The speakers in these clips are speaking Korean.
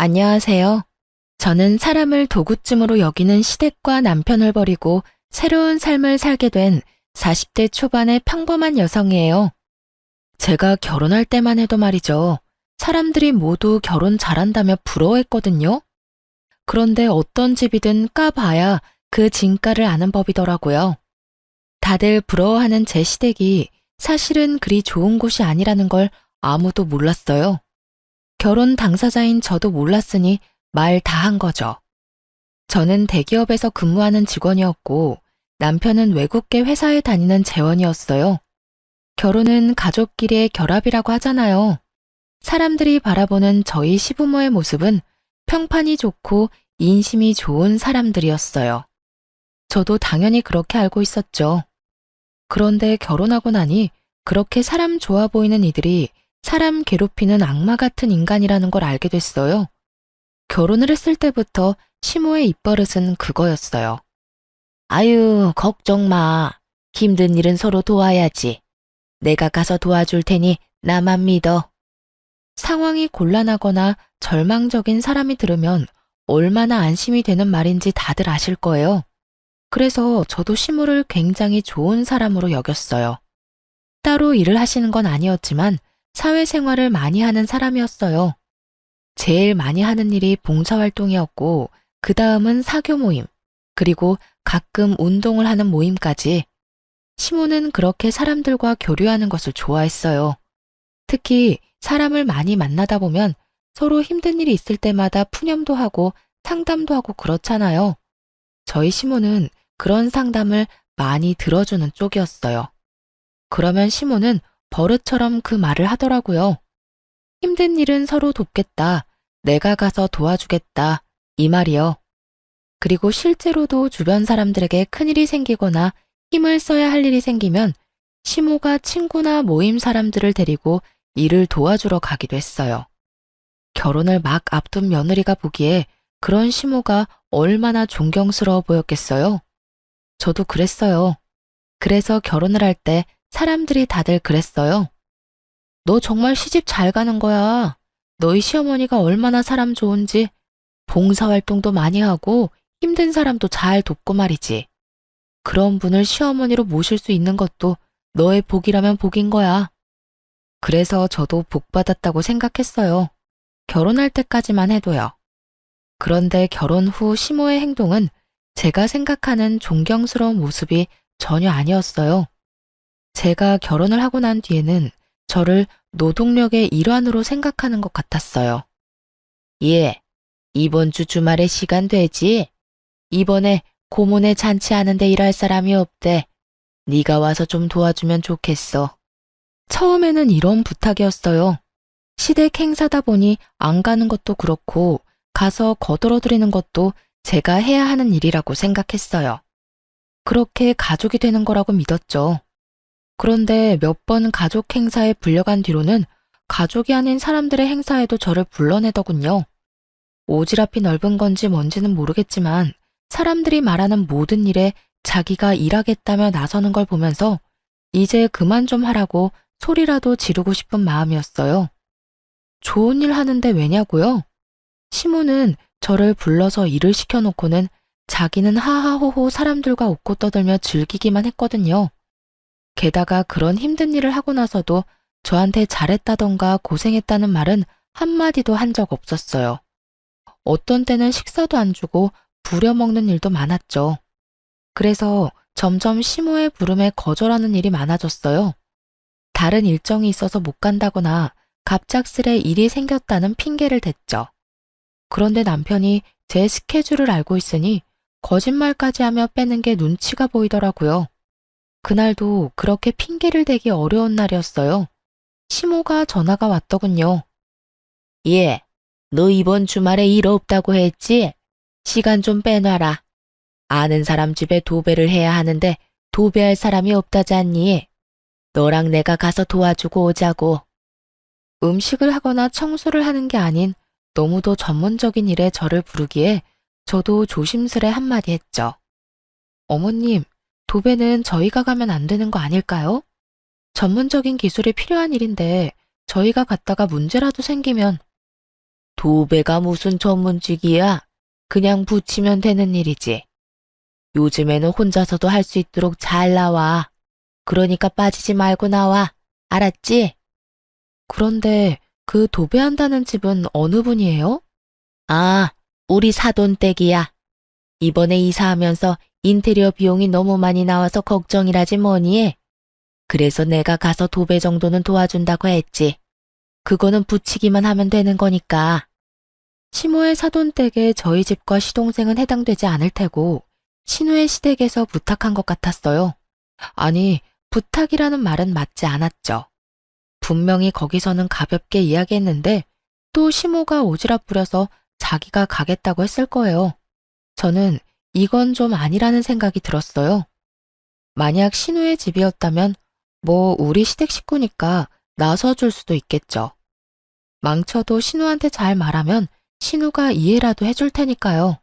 안녕하세요. 저는 사람을 도구쯤으로 여기는 시댁과 남편을 버리고 새로운 삶을 살게 된 40대 초반의 평범한 여성이에요. 제가 결혼할 때만 해도 말이죠. 사람들이 모두 결혼 잘한다며 부러워했거든요. 그런데 어떤 집이든 까봐야 그 진가를 아는 법이더라고요. 다들 부러워하는 제 시댁이 사실은 그리 좋은 곳이 아니라는 걸 아무도 몰랐어요. 결혼 당사자인 저도 몰랐으니 말 다 한 거죠. 저는 대기업에서 근무하는 직원이었고 남편은 외국계 회사에 다니는 재원이었어요. 결혼은 가족끼리의 결합이라고 하잖아요. 사람들이 바라보는 저희 시부모의 모습은 평판이 좋고 인심이 좋은 사람들이었어요. 저도 당연히 그렇게 알고 있었죠. 그런데 결혼하고 나니 그렇게 사람 좋아 보이는 이들이 사람 괴롭히는 악마 같은 인간이라는 걸 알게 됐어요. 결혼을 했을 때부터 시모의 입버릇은 그거였어요. 아유, 걱정 마. 힘든 일은 서로 도와야지. 내가 가서 도와줄 테니 나만 믿어. 상황이 곤란하거나 절망적인 사람이 들으면 얼마나 안심이 되는 말인지 다들 아실 거예요. 그래서 저도 시모를 굉장히 좋은 사람으로 여겼어요. 따로 일을 하시는 건 아니었지만 사회생활을 많이 하는 사람이었어요. 제일 많이 하는 일이 봉사활동이었고 그 다음은 사교 모임, 그리고 가끔 운동을 하는 모임까지. 시모는 그렇게 사람들과 교류하는 것을 좋아했어요. 특히 사람을 많이 만나다 보면 서로 힘든 일이 있을 때마다 푸념도 하고 상담도 하고 그렇잖아요. 저희 시모는 그런 상담을 많이 들어주는 쪽이었어요. 그러면 시모는 버릇처럼 그 말을 하더라고요. 힘든 일은 서로 돕겠다. 내가 가서 도와주겠다. 이 말이요. 그리고 실제로도 주변 사람들에게 큰일이 생기거나 힘을 써야 할 일이 생기면 시모가 친구나 모임 사람들을 데리고 일을 도와주러 가기도 했어요. 결혼을 막 앞둔 며느리가 보기에 그런 시모가 얼마나 존경스러워 보였겠어요. 저도 그랬어요. 그래서 결혼을 할 때 사람들이 다들 그랬어요. 너 정말 시집 잘 가는 거야. 너희 시어머니가 얼마나 사람 좋은지, 봉사활동도 많이 하고 힘든 사람도 잘 돕고 말이지. 그런 분을 시어머니로 모실 수 있는 것도 너의 복이라면 복인 거야. 그래서 저도 복 받았다고 생각했어요. 결혼할 때까지만 해도요. 그런데 결혼 후 시모의 행동은 제가 생각하는 존경스러운 모습이 전혀 아니었어요. 제가 결혼을 하고 난 뒤에는 저를 노동력의 일환으로 생각하는 것 같았어요. 예, 이번 주 주말에 시간 되지? 이번에 고모네 잔치하는데 일할 사람이 없대. 네가 와서 좀 도와주면 좋겠어. 처음에는 이런 부탁이었어요. 시댁 행사다 보니 안 가는 것도 그렇고 가서 거들어드리는 것도 제가 해야 하는 일이라고 생각했어요. 그렇게 가족이 되는 거라고 믿었죠. 그런데 몇 번 가족 행사에 불려간 뒤로는 가족이 아닌 사람들의 행사에도 저를 불러내더군요. 오지랖이 넓은 건지 뭔지는 모르겠지만 사람들이 말하는 모든 일에 자기가 일하겠다며 나서는 걸 보면서 이제 그만 좀 하라고 소리라도 지르고 싶은 마음이었어요. 좋은 일 하는데 왜냐고요? 시모는 저를 불러서 일을 시켜놓고는 자기는 하하호호 사람들과 웃고 떠들며 즐기기만 했거든요. 게다가 그런 힘든 일을 하고 나서도 저한테 잘했다던가 고생했다는 말은 한마디도 한 적 없었어요. 어떤 때는 식사도 안 주고 부려먹는 일도 많았죠. 그래서 점점 시모의 부름에 거절하는 일이 많아졌어요. 다른 일정이 있어서 못 간다거나 갑작스레 일이 생겼다는 핑계를 댔죠. 그런데 남편이 제 스케줄을 알고 있으니 거짓말까지 하며 빼는 게 눈치가 보이더라고요. 그날도 그렇게 핑계를 대기 어려운 날이었어요. 시모가 전화가 왔더군요. 예, 너 이번 주말에 일 없다고 했지? 시간 좀 빼놔라. 아는 사람 집에 도배를 해야 하는데 도배할 사람이 없다잖니. 너랑 내가 가서 도와주고 오자고. 음식을 하거나 청소를 하는 게 아닌 너무도 전문적인 일에 저를 부르기에 저도 조심스레 한마디 했죠. 어머님, 도배는 저희가 가면 안 되는 거 아닐까요? 전문적인 기술이 필요한 일인데 저희가 갔다가 문제라도 생기면. 도배가 무슨 전문직이야? 그냥 붙이면 되는 일이지. 요즘에는 혼자서도 할 수 있도록 잘 나와. 그러니까 빠지지 말고 나와. 알았지? 그런데 그 도배한다는 집은 어느 분이에요? 아, 우리 사돈댁이야. 이번에 이사하면서 인테리어 비용이 너무 많이 나와서 걱정이라지 뭐니. 그래서 내가 가서 도배 정도는 도와준다고 했지. 그거는 붙이기만 하면 되는 거니까. 시모의 사돈댁에 저희 집과 시동생은 해당되지 않을 테고 신우의 시댁에서 부탁한 것 같았어요. 아니, 부탁이라는 말은 맞지 않았죠. 분명히 거기서는 가볍게 이야기했는데 또 시모가 오지랖 부려서 자기가 가겠다고 했을 거예요. 저는 이건 좀 아니라는 생각이 들었어요. 만약 신우의 집이었다면 뭐 우리 시댁 식구니까 나서줄 수도 있겠죠. 망쳐도 신우한테 잘 말하면 신우가 이해라도 해줄 테니까요.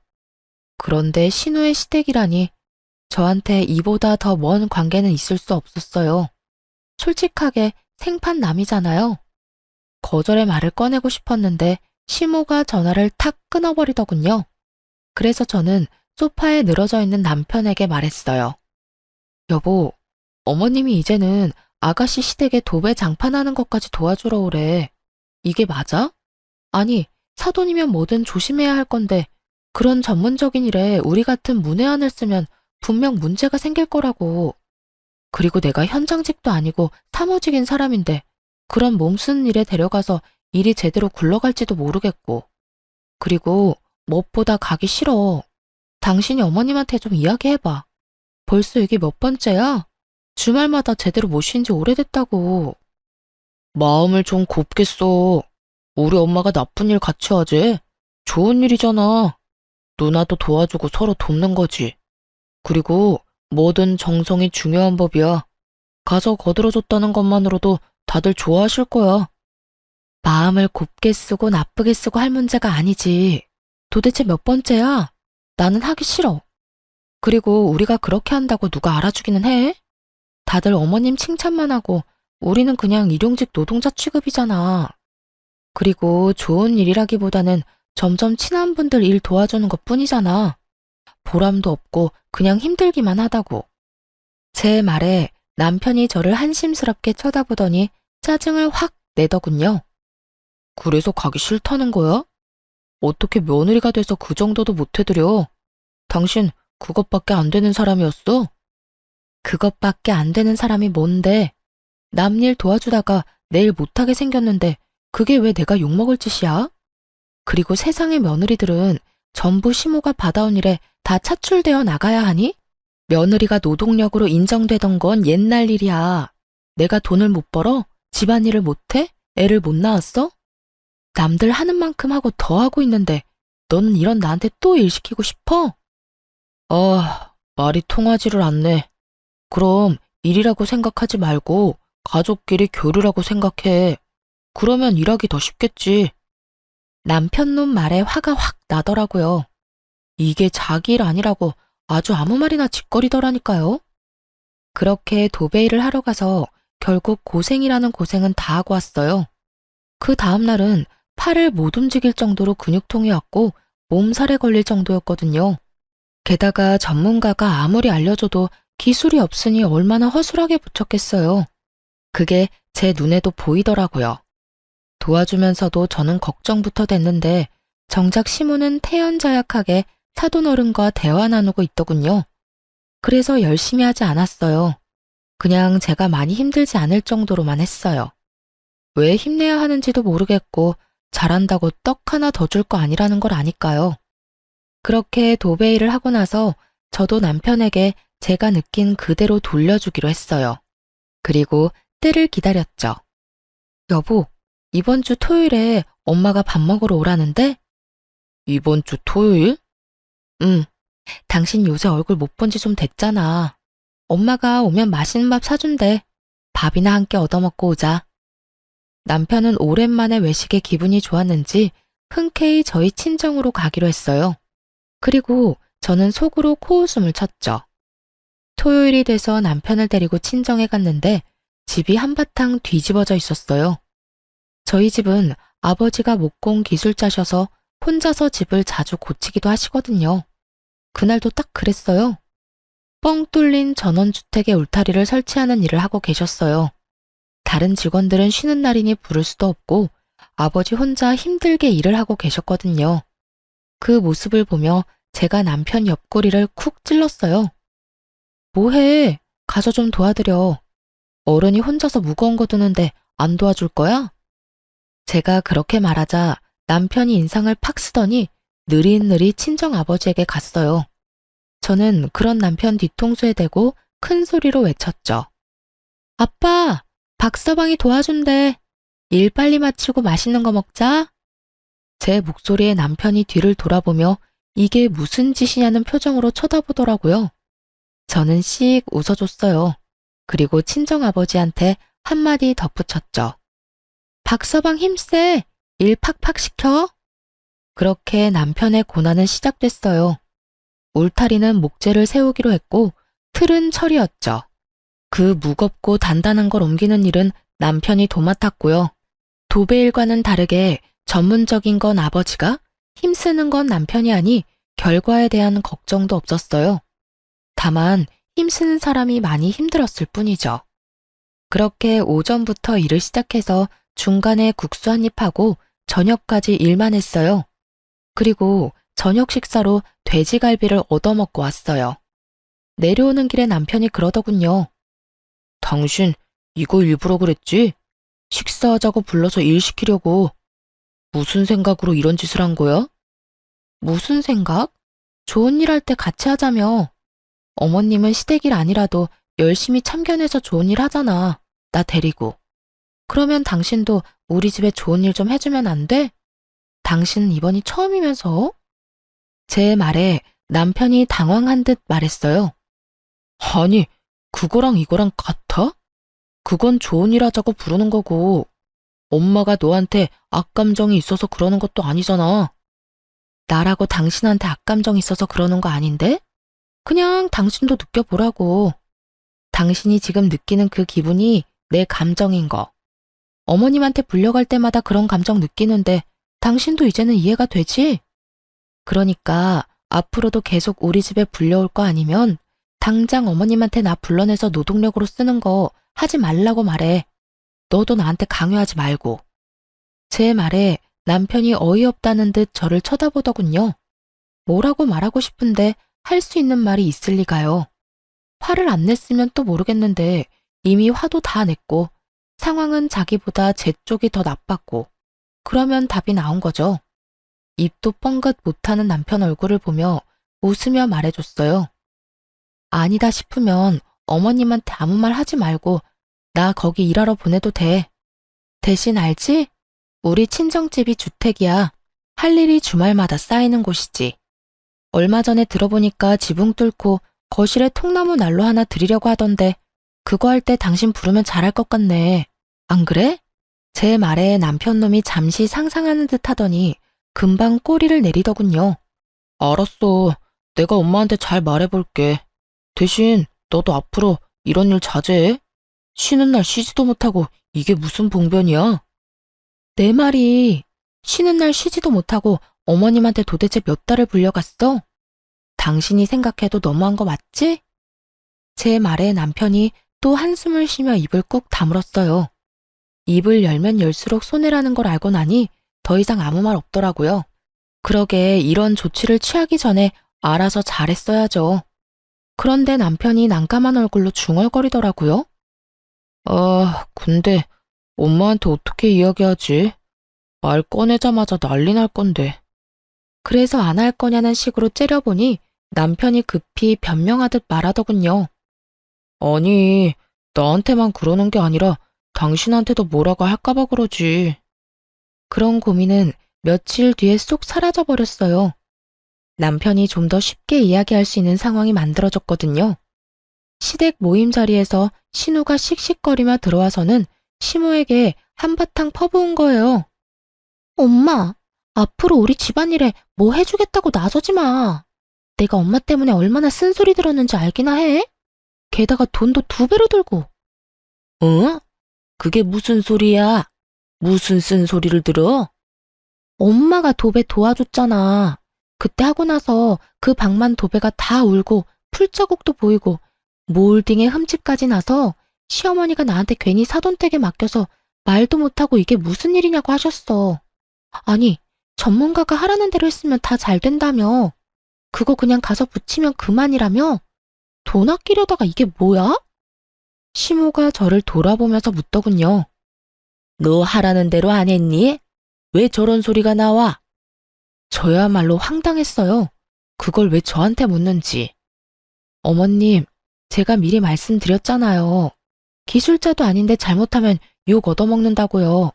그런데 신우의 시댁이라니 저한테 이보다 더 먼 관계는 있을 수 없었어요. 솔직하게 생판남이잖아요. 거절의 말을 꺼내고 싶었는데 시모가 전화를 탁 끊어버리더군요. 그래서 저는 소파에 늘어져 있는 남편에게 말했어요. 여보, 어머님이 이제는 아가씨 시댁에 도배 장판하는 것까지 도와주러 오래. 이게 맞아? 아니, 사돈이면 뭐든 조심해야 할 건데 그런 전문적인 일에 우리 같은 문외한을 쓰면 분명 문제가 생길 거라고. 그리고 내가 현장직도 아니고 사무직인 사람인데 그런 몸쓰는 일에 데려가서 일이 제대로 굴러갈지도 모르겠고. 그리고 무엇보다 가기 싫어. 당신이 어머님한테 좀 이야기해봐. 벌써 이게 몇 번째야? 주말마다 제대로 못 쉰 지 오래됐다고. 마음을 좀 곱게 써. 우리 엄마가 나쁜 일 같이 하지? 좋은 일이잖아. 누나도 도와주고 서로 돕는 거지. 그리고 뭐든 정성이 중요한 법이야. 가서 거들어줬다는 것만으로도 다들 좋아하실 거야. 마음을 곱게 쓰고 나쁘게 쓰고 할 문제가 아니지. 도대체 몇 번째야? 나는 하기 싫어. 그리고 우리가 그렇게 한다고 누가 알아주기는 해? 다들 어머님 칭찬만 하고 우리는 그냥 일용직 노동자 취급이잖아. 그리고 좋은 일이라기보다는 점점 친한 분들 일 도와주는 것뿐이잖아. 보람도 없고 그냥 힘들기만 하다고. 제 말에 남편이 저를 한심스럽게 쳐다보더니 짜증을 확 내더군요. 그래서 가기 싫다는 거야? 어떻게 며느리가 돼서 그 정도도 못 해드려? 당신 그것밖에 안 되는 사람이었어? 그것밖에 안 되는 사람이 뭔데? 남 일 도와주다가 내일 못하게 생겼는데 그게 왜 내가 욕먹을 짓이야? 그리고 세상의 며느리들은 전부 시모가 받아온 일에 다 차출되어 나가야 하니? 며느리가 노동력으로 인정되던 건 옛날 일이야. 내가 돈을 못 벌어? 집안일을 못해? 애를 못 낳았어? 남들 하는 만큼 하고 더 하고 있는데 너는 이런 나한테 또 일 시키고 싶어? 아, 말이 통하지를 않네. 그럼 일이라고 생각하지 말고 가족끼리 교류라고 생각해. 그러면 일하기 더 쉽겠지. 남편 놈 말에 화가 확 나더라고요. 이게 자기 일 아니라고 아주 아무 말이나 짓거리더라니까요. 그렇게 도배일을 하러 가서 결국 고생이라는 고생은 다 하고 왔어요. 그 다음 날은 팔을 못 움직일 정도로 근육통이 왔고 몸살에 걸릴 정도였거든요. 게다가 전문가가 아무리 알려줘도 기술이 없으니 얼마나 허술하게 붙였겠어요. 그게 제 눈에도 보이더라고요. 도와주면서도 저는 걱정부터 됐는데 정작 시모는 태연자약하게 사돈어른과 대화 나누고 있더군요. 그래서 열심히 하지 않았어요. 그냥 제가 많이 힘들지 않을 정도로만 했어요. 왜 힘내야 하는지도 모르겠고 잘한다고 떡 하나 더 줄 거 아니라는 걸 아니까요. 그렇게 도배일을 하고 나서 저도 남편에게 제가 느낀 그대로 돌려주기로 했어요. 그리고 때를 기다렸죠. 여보, 이번 주 토요일에 엄마가 밥 먹으러 오라는데? 이번 주 토요일? 응. 당신 요새 얼굴 못 본지 좀 됐잖아. 엄마가 오면 맛있는 밥 사준대. 밥이나 함께 얻어먹고 오자. 남편은 오랜만에 외식에 기분이 좋았는지 흔쾌히 저희 친정으로 가기로 했어요. 그리고 저는 속으로 코웃음을 쳤죠. 토요일이 돼서 남편을 데리고 친정에 갔는데 집이 한바탕 뒤집어져 있었어요. 저희 집은 아버지가 목공 기술자셔서 혼자서 집을 자주 고치기도 하시거든요. 그날도 딱 그랬어요. 뻥 뚫린 전원주택의 울타리를 설치하는 일을 하고 계셨어요. 다른 직원들은 쉬는 날이니 부를 수도 없고 아버지 혼자 힘들게 일을 하고 계셨거든요. 그 모습을 보며 제가 남편 옆구리를 쿡 찔렀어요. 뭐해? 가서 좀 도와드려. 어른이 혼자서 무거운 거 드는데 안 도와줄 거야? 제가 그렇게 말하자 남편이 인상을 팍 쓰더니 느릿느릿 친정아버지에게 갔어요. 저는 그런 남편 뒤통수에 대고 큰 소리로 외쳤죠. 아빠, 박서방이 도와준대. 일 빨리 마치고 맛있는 거 먹자. 제 목소리에 남편이 뒤를 돌아보며 이게 무슨 짓이냐는 표정으로 쳐다보더라고요. 저는 씩 웃어줬어요. 그리고 친정아버지한테 한마디 덧붙였죠. 박서방 힘세. 일 팍팍 시켜. 그렇게 남편의 고난은 시작됐어요. 울타리는 목재를 세우기로 했고 틀은 철이었죠. 그 무겁고 단단한 걸 옮기는 일은 남편이 도맡았고요. 도배일과는 다르게 전문적인 건 아버지가, 힘쓰는 건 남편이 아니 결과에 대한 걱정도 없었어요. 다만 힘쓰는 사람이 많이 힘들었을 뿐이죠. 그렇게 오전부터 일을 시작해서 중간에 국수 한 입 하고 저녁까지 일만 했어요. 그리고 저녁 식사로 돼지갈비를 얻어먹고 왔어요. 내려오는 길에 남편이 그러더군요. 당신 이거 일부러 그랬지? 식사하자고 불러서 일 시키려고. 무슨 생각으로 이런 짓을 한 거야? 무슨 생각? 좋은 일 할 때 같이 하자며. 어머님은 시댁일 아니라도 열심히 참견해서 좋은 일 하잖아. 나 데리고. 그러면 당신도 우리 집에 좋은 일 좀 해주면 안 돼? 당신은 이번이 처음이면서? 제 말에 남편이 당황한 듯 말했어요. 아니, 그거랑 이거랑 같아? 그건 좋은 일 하자고 부르는 거고, 엄마가 너한테 악감정이 있어서 그러는 것도 아니잖아. 나라고 당신한테 악감정이 있어서 그러는 거 아닌데? 그냥 당신도 느껴보라고. 당신이 지금 느끼는 그 기분이 내 감정인 거. 어머님한테 불려갈 때마다 그런 감정 느끼는데 당신도 이제는 이해가 되지? 그러니까 앞으로도 계속 우리 집에 불려올 거 아니면 당장 어머님한테 나 불러내서 노동력으로 쓰는 거 하지 말라고 말해. 너도 나한테 강요하지 말고. 제 말에 남편이 어이없다는 듯 저를 쳐다보더군요. 뭐라고 말하고 싶은데 할 수 있는 말이 있을 리가요. 화를 안 냈으면 또 모르겠는데 이미 화도 다 냈고 상황은 자기보다 제 쪽이 더 나빴고 그러면 답이 나온 거죠. 입도 뻥긋 못하는 남편 얼굴을 보며 웃으며 말해줬어요. 아니다 싶으면 어머님한테 아무 말 하지 말고 나 거기 일하러 보내도 돼. 대신 알지? 우리 친정집이 주택이야. 할 일이 주말마다 쌓이는 곳이지. 얼마 전에 들어보니까 지붕 뚫고 거실에 통나무 난로 하나 드리려고 하던데 그거 할 때 당신 부르면 잘할 것 같네. 안 그래? 제 말에 남편놈이 잠시 상상하는 듯 하더니 금방 꼬리를 내리더군요. 알았어. 내가 엄마한테 잘 말해볼게. 대신 너도 앞으로 이런 일 자제해. 쉬는 날 쉬지도 못하고 이게 무슨 봉변이야? 내 말이 쉬는 날 쉬지도 못하고 어머님한테 도대체 몇 달을 불려갔어? 당신이 생각해도 너무한 거 맞지? 제 말에 남편이 또 한숨을 쉬며 입을 꾹 다물었어요. 입을 열면 열수록 손해라는 걸 알고 나니 더 이상 아무 말 없더라고요. 그러게 이런 조치를 취하기 전에 알아서 잘했어야죠. 그런데 남편이 난감한 얼굴로 중얼거리더라고요. 아, 근데 엄마한테 어떻게 이야기하지? 말 꺼내자마자 난리 날 건데. 그래서 안 할 거냐는 식으로 째려보니 남편이 급히 변명하듯 말하더군요. 아니, 나한테만 그러는 게 아니라 당신한테도 뭐라고 할까봐 그러지. 그런 고민은 며칠 뒤에 쏙 사라져버렸어요. 남편이 좀 더 쉽게 이야기할 수 있는 상황이 만들어졌거든요. 시댁 모임 자리에서 신우가 씩씩거리며 들어와서는 시모에게 한바탕 퍼부은 거예요. 엄마, 앞으로 우리 집안일에 뭐 해주겠다고 나서지 마. 내가 엄마 때문에 얼마나 쓴소리 들었는지 알기나 해? 게다가 돈도 2배로 들고. 응? 그게 무슨 소리야? 무슨 쓴소리를 들어? 엄마가 도배 도와줬잖아. 그때 하고 나서 그 방만 도배가 다 울고 풀자국도 보이고 몰딩에 흠집까지 나서 시어머니가 나한테 괜히 사돈댁에 맡겨서 말도 못하고 이게 무슨 일이냐고 하셨어. 아니, 전문가가 하라는 대로 했으면 다 잘 된다며. 그거 그냥 가서 붙이면 그만이라며? 돈 아끼려다가 이게 뭐야? 시모가 저를 돌아보면서 묻더군요. 너 하라는 대로 안 했니? 왜 저런 소리가 나와? 저야말로 황당했어요. 그걸 왜 저한테 묻는지. 어머님, 제가 미리 말씀드렸잖아요. 기술자도 아닌데 잘못하면 욕 얻어먹는다고요.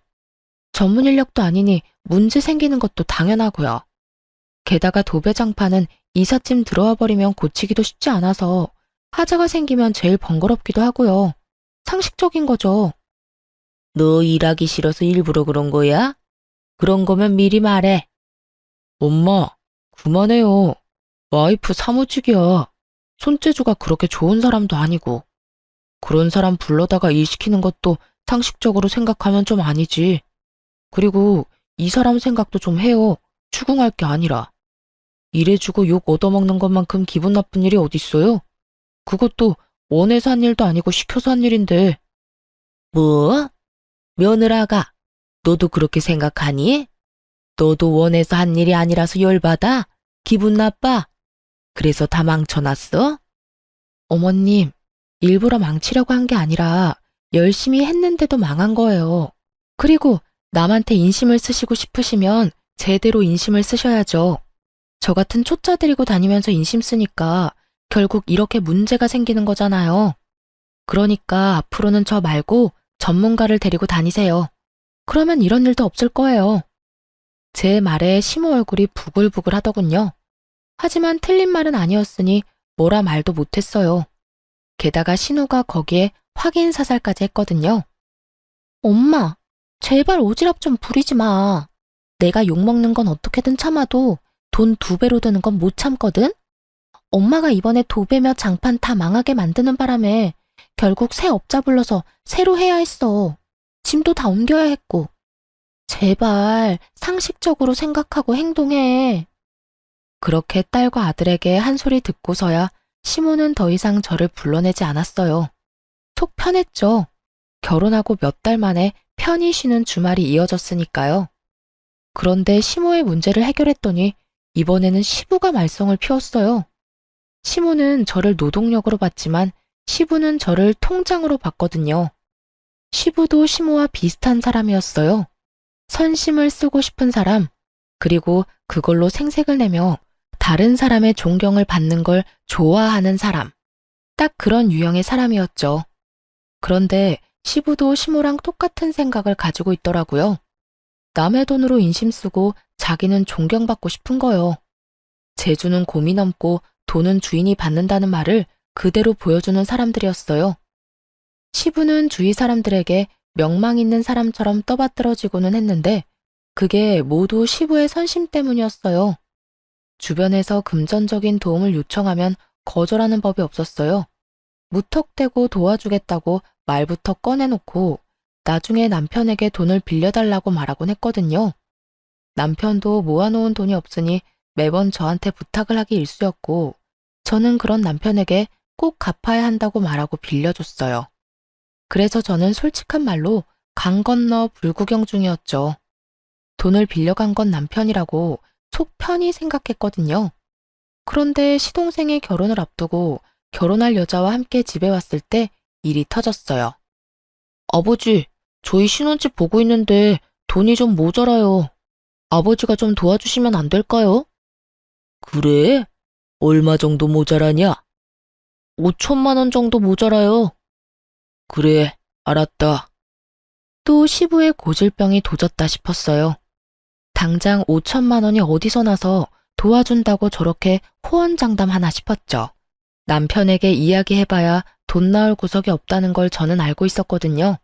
전문 인력도 아니니 문제 생기는 것도 당연하고요. 게다가 도배장판은 이삿짐 들어와 버리면 고치기도 쉽지 않아서 하자가 생기면 제일 번거롭기도 하고요. 상식적인 거죠. 너 일하기 싫어서 일부러 그런 거야? 그런 거면 미리 말해. 엄마, 그만해요. 와이프 사무직이야. 손재주가 그렇게 좋은 사람도 아니고. 그런 사람 불러다가 일 시키는 것도 상식적으로 생각하면 좀 아니지. 그리고 이 사람 생각도 좀 해요. 추궁할 게 아니라. 일해주고 욕 얻어먹는 것만큼 기분 나쁜 일이 어딨어요? 그것도 원해서 한 일도 아니고 시켜서 한 일인데. 뭐? 며느라가, 너도 그렇게 생각하니? 너도 원해서 한 일이 아니라서 열받아? 기분 나빠? 그래서 다 망쳐놨어? 어머님, 일부러 망치려고 한 게 아니라 열심히 했는데도 망한 거예요. 그리고 남한테 인심을 쓰시고 싶으시면 제대로 인심을 쓰셔야죠. 저 같은 초짜 데리고 다니면서 인심 쓰니까 결국 이렇게 문제가 생기는 거잖아요. 그러니까 앞으로는 저 말고 전문가를 데리고 다니세요. 그러면 이런 일도 없을 거예요. 제 말에 시모 얼굴이 부글부글 하더군요. 하지만 틀린 말은 아니었으니 뭐라 말도 못했어요. 게다가 신우가 거기에 확인 사살까지 했거든요. 엄마, 제발 오지랖 좀 부리지 마. 내가 욕먹는 건 어떻게든 참아도 돈 2배로 드는 건 못 참거든? 엄마가 이번에 도배며 장판 다 망하게 만드는 바람에 결국 새 업자 불러서 새로 해야 했어. 짐도 다 옮겨야 했고. 제발 상식적으로 생각하고 행동해. 그렇게 딸과 아들에게 한 소리 듣고서야 시모는 더 이상 저를 불러내지 않았어요. 속 편했죠. 결혼하고 몇 달 만에 편히 쉬는 주말이 이어졌으니까요. 그런데 시모의 문제를 해결했더니 이번에는 시부가 말썽을 피웠어요. 시모는 저를 노동력으로 봤지만 시부는 저를 통장으로 봤거든요. 시부도 시모와 비슷한 사람이었어요. 선심을 쓰고 싶은 사람, 그리고 그걸로 생색을 내며 다른 사람의 존경을 받는 걸 좋아하는 사람. 딱 그런 유형의 사람이었죠. 그런데 시부도 시모랑 똑같은 생각을 가지고 있더라고요. 남의 돈으로 인심 쓰고 자기는 존경받고 싶은 거요. 재주는 곰이 넘고 돈은 주인이 받는다는 말을 그대로 보여주는 사람들이었어요. 시부는 주위 사람들에게 명망 있는 사람처럼 떠받들어지고는 했는데 그게 모두 시부의 선심 때문이었어요. 주변에서 금전적인 도움을 요청하면 거절하는 법이 없었어요. 무턱대고 도와주겠다고 말부터 꺼내놓고 나중에 남편에게 돈을 빌려달라고 말하곤 했거든요. 남편도 모아놓은 돈이 없으니 매번 저한테 부탁을 하기 일쑤였고 저는 그런 남편에게 꼭 갚아야 한다고 말하고 빌려줬어요. 그래서 저는 솔직한 말로 강 건너 불구경 중이었죠. 돈을 빌려간 건 남편이라고 속 편히 생각했거든요. 그런데 시동생의 결혼을 앞두고 결혼할 여자와 함께 집에 왔을 때 일이 터졌어요. 아버지, 저희 신혼집 보고 있는데 돈이 좀 모자라요. 아버지가 좀 도와주시면 안 될까요? 그래? 얼마 정도 모자라냐? 5천만 원 정도 모자라요. 그래, 알았다. 또 시부의 고질병이 도졌다 싶었어요. 당장 5천만 원이 어디서 나서 도와준다고 저렇게 호언장담하나 싶었죠. 남편에게 이야기해봐야 돈 나올 구석이 없다는 걸 저는 알고 있었거든요.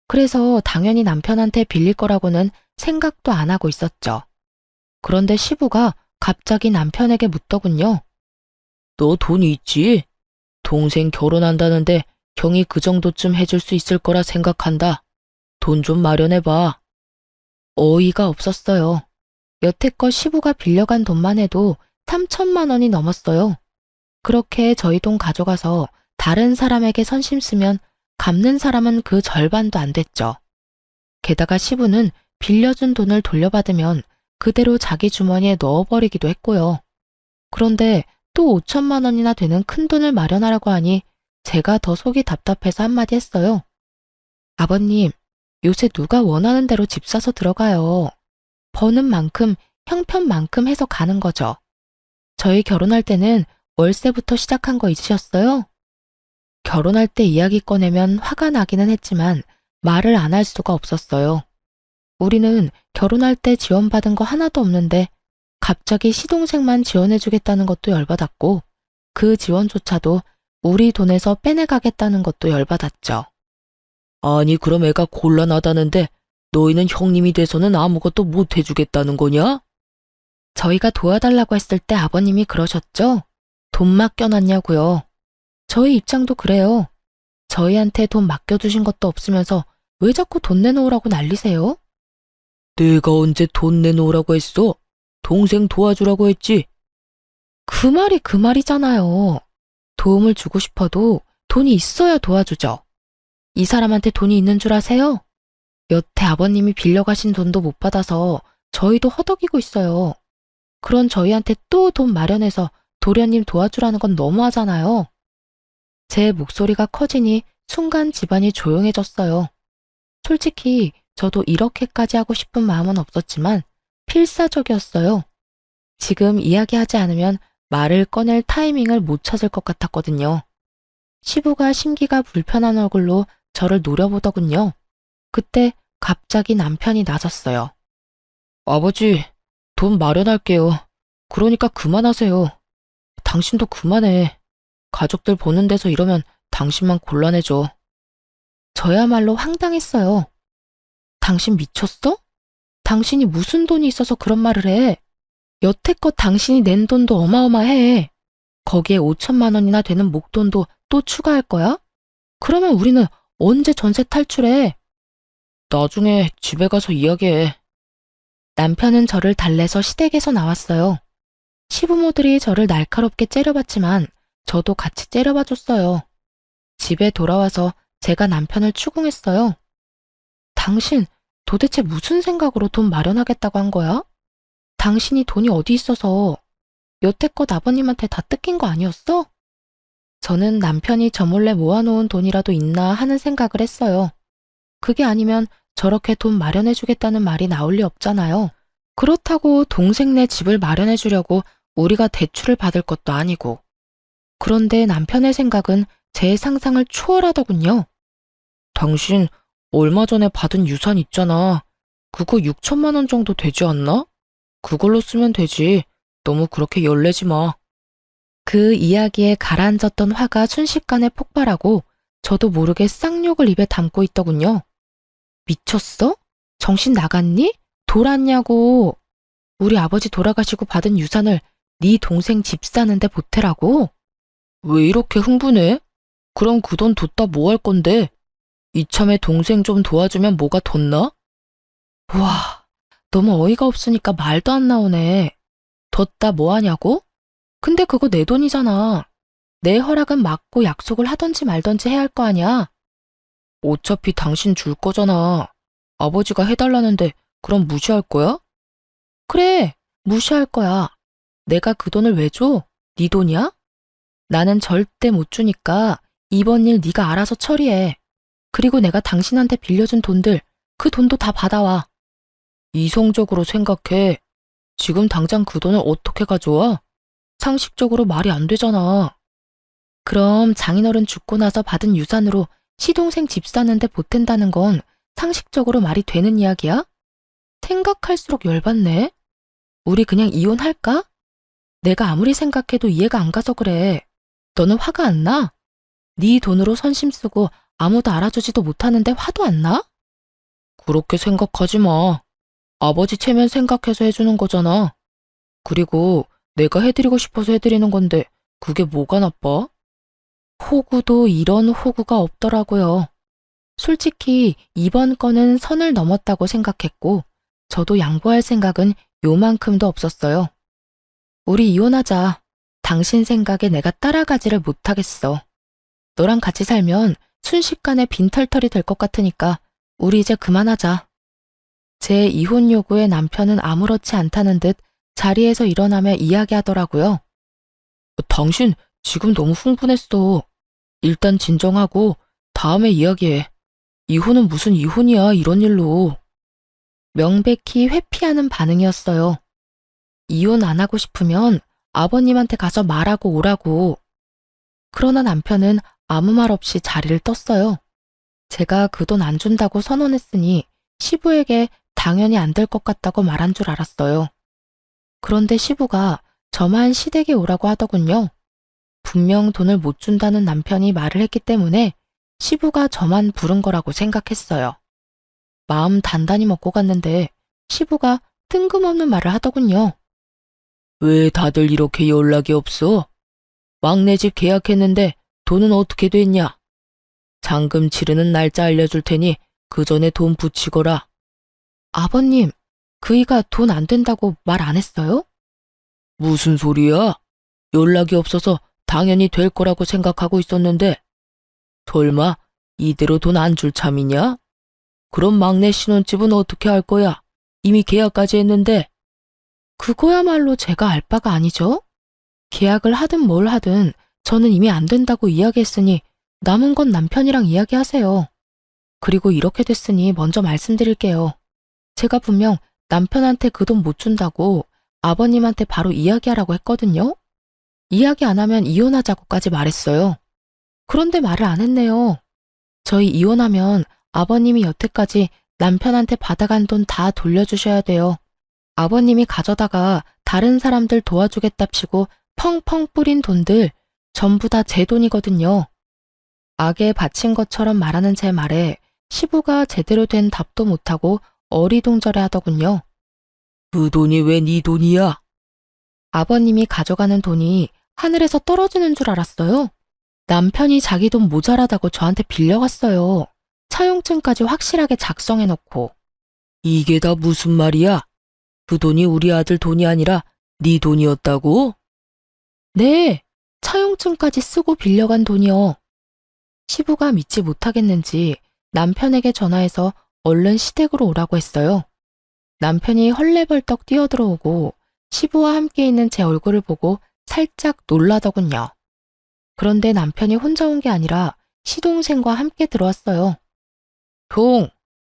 그래서 당연히 남편한테 빌릴 거라고는 생각도 안 하고 있었죠. 그런데 시부가 갑자기 남편에게 묻더군요. 너 돈 있지? 동생 결혼한다는데 형이 그 정도쯤 해줄 수 있을 거라 생각한다. 돈 좀 마련해봐. 어이가 없었어요. 여태껏 시부가 빌려간 돈만 해도 3천만 원이 넘었어요. 그렇게 저희 돈 가져가서 다른 사람에게 선심 쓰면 갚는 사람은 그 절반도 안 됐죠. 게다가 시부는 빌려준 돈을 돌려받으면 그대로 자기 주머니에 넣어버리기도 했고요. 그런데 또 5천만 원이나 되는 큰 돈을 마련하라고 하니 제가 더 속이 답답해서 한마디 했어요. 아버님, 요새 누가 원하는 대로 집 사서 들어가요. 버는 만큼 형편만큼 해서 가는 거죠. 저희 결혼할 때는 월세부터 시작한 거 잊으셨어요? 결혼할 때 이야기 꺼내면 화가 나기는 했지만 말을 안 할 수가 없었어요. 우리는 결혼할 때 지원받은 거 하나도 없는데 갑자기 시동생만 지원해주겠다는 것도 열받았고 그 지원조차도 우리 돈에서 빼내가겠다는 것도 열받았죠. 아니, 그럼 애가 곤란하다는데 너희는 형님이 돼서는 아무것도 못 해주겠다는 거냐? 저희가 도와달라고 했을 때 아버님이 그러셨죠? 돈 맡겨놨냐고요. 저희 입장도 그래요. 저희한테 돈 맡겨두신 것도 없으면서 왜 자꾸 돈 내놓으라고 난리세요? 내가 언제 돈 내놓으라고 했어? 동생 도와주라고 했지. 그 말이 그 말이잖아요. 도움을 주고 싶어도 돈이 있어야 도와주죠. 이 사람한테 돈이 있는 줄 아세요? 여태 아버님이 빌려가신 돈도 못 받아서 저희도 허덕이고 있어요. 그런 저희한테 또 돈 마련해서 도련님 도와주라는 건 너무하잖아요. 제 목소리가 커지니 순간 집안이 조용해졌어요. 솔직히 저도 이렇게까지 하고 싶은 마음은 없었지만 필사적이었어요. 지금 이야기하지 않으면 말을 꺼낼 타이밍을 못 찾을 것 같았거든요. 시부가 심기가 불편한 얼굴로 저를 노려보더군요. 그때 갑자기 남편이 나섰어요. 아버지, 돈 마련할게요. 그러니까 그만하세요. 당신도 그만해. 가족들 보는 데서 이러면 당신만 곤란해져. 저야말로 황당했어요. 당신 미쳤어? 당신이 무슨 돈이 있어서 그런 말을 해? 여태껏 당신이 낸 돈도 어마어마해. 거기에 5천만 원이나 되는 목돈도 또 추가할 거야? 그러면 우리는 언제 전세 탈출해? 나중에 집에 가서 이야기해. 남편은 저를 달래서 시댁에서 나왔어요. 시부모들이 저를 날카롭게 째려봤지만 저도 같이 째려봐 줬어요. 집에 돌아와서 제가 남편을 추궁했어요. 당신 도대체 무슨 생각으로 돈 마련하겠다고 한 거야? 당신이 돈이 어디 있어서 여태껏 아버님한테 다 뜯긴 거 아니었어? 저는 남편이 저 몰래 모아놓은 돈이라도 있나 하는 생각을 했어요. 그게 아니면 저렇게 돈 마련해주겠다는 말이 나올 리 없잖아요. 그렇다고 동생네 집을 마련해주려고 우리가 대출을 받을 것도 아니고. 그런데 남편의 생각은 제 상상을 초월하더군요. 당신 얼마 전에 받은 유산 있잖아. 그거 6천만 원 정도 되지 않나? 그걸로 쓰면 되지. 너무 그렇게 열내지 마. 그 이야기에 가라앉았던 화가 순식간에 폭발하고 저도 모르게 쌍욕을 입에 담고 있더군요. 미쳤어? 정신 나갔니? 돌았냐고. 우리 아버지 돌아가시고 받은 유산을 네 동생 집 사는데 보태라고? 왜 이렇게 흥분해? 그럼 그 돈 뒀다 뭐 할 건데? 이참에 동생 좀 도와주면 뭐가 덧나? 와, 너무 어이가 없으니까 말도 안 나오네. 뒀다 뭐 하냐고? 근데 그거 내 돈이잖아. 내 허락은 막고 약속을 하던지 말던지 해야 할 거 아니야. 어차피 당신 줄 거잖아. 아버지가 해달라는데 그럼 무시할 거야? 그래, 무시할 거야. 내가 그 돈을 왜 줘? 네 돈이야? 나는 절대 못 주니까 이번 일 네가 알아서 처리해. 그리고 내가 당신한테 빌려준 돈들, 그 돈도 다 받아와. 이성적으로 생각해. 지금 당장 그 돈을 어떻게 가져와? 상식적으로 말이 안 되잖아. 그럼 장인어른 죽고 나서 받은 유산으로 시동생 집 사는데 보탠다는 건 상식적으로 말이 되는 이야기야? 생각할수록 열받네. 우리 그냥 이혼할까? 내가 아무리 생각해도 이해가 안 가서 그래. 너는 화가 안 나? 네 돈으로 선심 쓰고 아무도 알아주지도 못하는데 화도 안 나? 그렇게 생각하지 마. 아버지 체면 생각해서 해주는 거잖아. 그리고 내가 해드리고 싶어서 해드리는 건데 그게 뭐가 나빠? 호구도 이런 호구가 없더라고요. 솔직히 이번 건은 선을 넘었다고 생각했고 저도 양보할 생각은 요만큼도 없었어요. 우리 이혼하자. 당신 생각에 내가 따라가지를 못하겠어. 너랑 같이 살면 순식간에 빈털털이 될 것 같으니까 우리 이제 그만하자. 제 이혼 요구에 남편은 아무렇지 않다는 듯 자리에서 일어나며 이야기하더라고요. 당신 지금 너무 흥분했어. 일단 진정하고 다음에 이야기해. 이혼은 무슨 이혼이야, 이런 일로. 명백히 회피하는 반응이었어요. 이혼 안 하고 싶으면 아버님한테 가서 말하고 오라고. 그러나 남편은 아무 말 없이 자리를 떴어요. 제가 그 돈 안 준다고 선언했으니 시부에게 당연히 안 될 것 같다고 말한 줄 알았어요. 그런데 시부가 저만 시댁에 오라고 하더군요. 분명 돈을 못 준다는 남편이 말을 했기 때문에 시부가 저만 부른 거라고 생각했어요. 마음 단단히 먹고 갔는데 시부가 뜬금없는 말을 하더군요. 왜 다들 이렇게 연락이 없어? 막내 집 계약했는데 돈은 어떻게 됐냐? 잔금 치르는 날짜 알려줄 테니 그 전에 돈 붙이거라. 아버님, 그이가 돈 안 된다고 말 안 했어요? 무슨 소리야? 연락이 없어서 당연히 될 거라고 생각하고 있었는데. 설마 이대로 돈 안 줄 참이냐? 그럼 막내 신혼집은 어떻게 할 거야? 이미 계약까지 했는데. 그거야말로 제가 알 바가 아니죠? 계약을 하든 뭘 하든 저는 이미 안 된다고 이야기했으니 남은 건 남편이랑 이야기하세요. 그리고 이렇게 됐으니 먼저 말씀드릴게요. 제가 분명 남편한테 그 돈 못 준다고 아버님한테 바로 이야기하라고 했거든요. 이야기 안 하면 이혼하자고까지 말했어요. 그런데 말을 안 했네요. 저희 이혼하면 아버님이 여태까지 남편한테 받아간 돈 다 돌려주셔야 돼요. 아버님이 가져다가 다른 사람들 도와주겠답시고 펑펑 뿌린 돈들 전부 다 제 돈이거든요. 악에 바친 것처럼 말하는 제 말에 시부가 제대로 된 답도 못하고 어리둥절해 하더군요. 그 돈이 왜 네 돈이야? 아버님이 가져가는 돈이 하늘에서 떨어지는 줄 알았어요. 남편이 자기 돈 모자라다고 저한테 빌려갔어요. 차용증까지 확실하게 작성해놓고. 이게 다 무슨 말이야? 그 돈이 우리 아들 돈이 아니라 네 돈이었다고? 네, 차용증까지 쓰고 빌려간 돈이요. 시부가 믿지 못하겠는지 남편에게 전화해서 얼른 시댁으로 오라고 했어요. 남편이 헐레벌떡 뛰어들어오고 시부와 함께 있는 제 얼굴을 보고 살짝 놀라더군요. 그런데 남편이 혼자 온 게 아니라 시동생과 함께 들어왔어요. 형,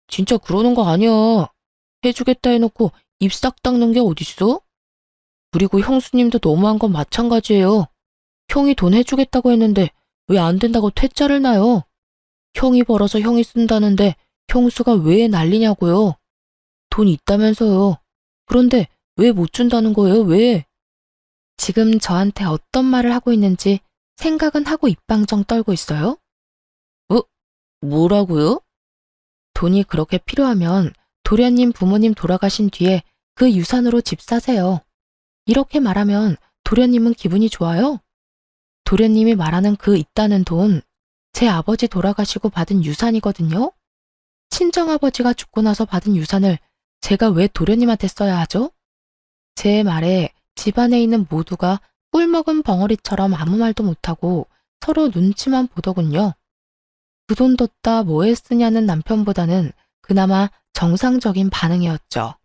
진짜 그러는 거 아니야. 해주겠다 해놓고 입 싹 닦는 게 어딨어? 그리고 형수님도 너무한 건 마찬가지예요. 형이 돈 해주겠다고 했는데 왜 안 된다고 퇴짜를 놔요? 형이 벌어서 형이 쓴다는데 형수가 왜 난리냐고요? 돈 있다면서요. 그런데 왜 못 준다는 거예요? 왜? 지금 저한테 어떤 말을 하고 있는지 생각은 하고 입방정 떨고 있어요? 뭐라고요? 돈이 그렇게 필요하면 도련님 부모님 돌아가신 뒤에 그 유산으로 집 사세요. 이렇게 말하면 도련님은 기분이 좋아요? 도련님이 말하는 그 있다는 돈, 제 아버지 돌아가시고 받은 유산이거든요? 친정아버지가 죽고 나서 받은 유산을 제가 왜 도련님한테 써야 하죠? 제 말에 집안에 있는 모두가 꿀먹은 벙어리처럼 아무 말도 못하고 서로 눈치만 보더군요. 그 돈 뒀다 뭐에 쓰냐는 남편보다는 그나마 정상적인 반응이었죠.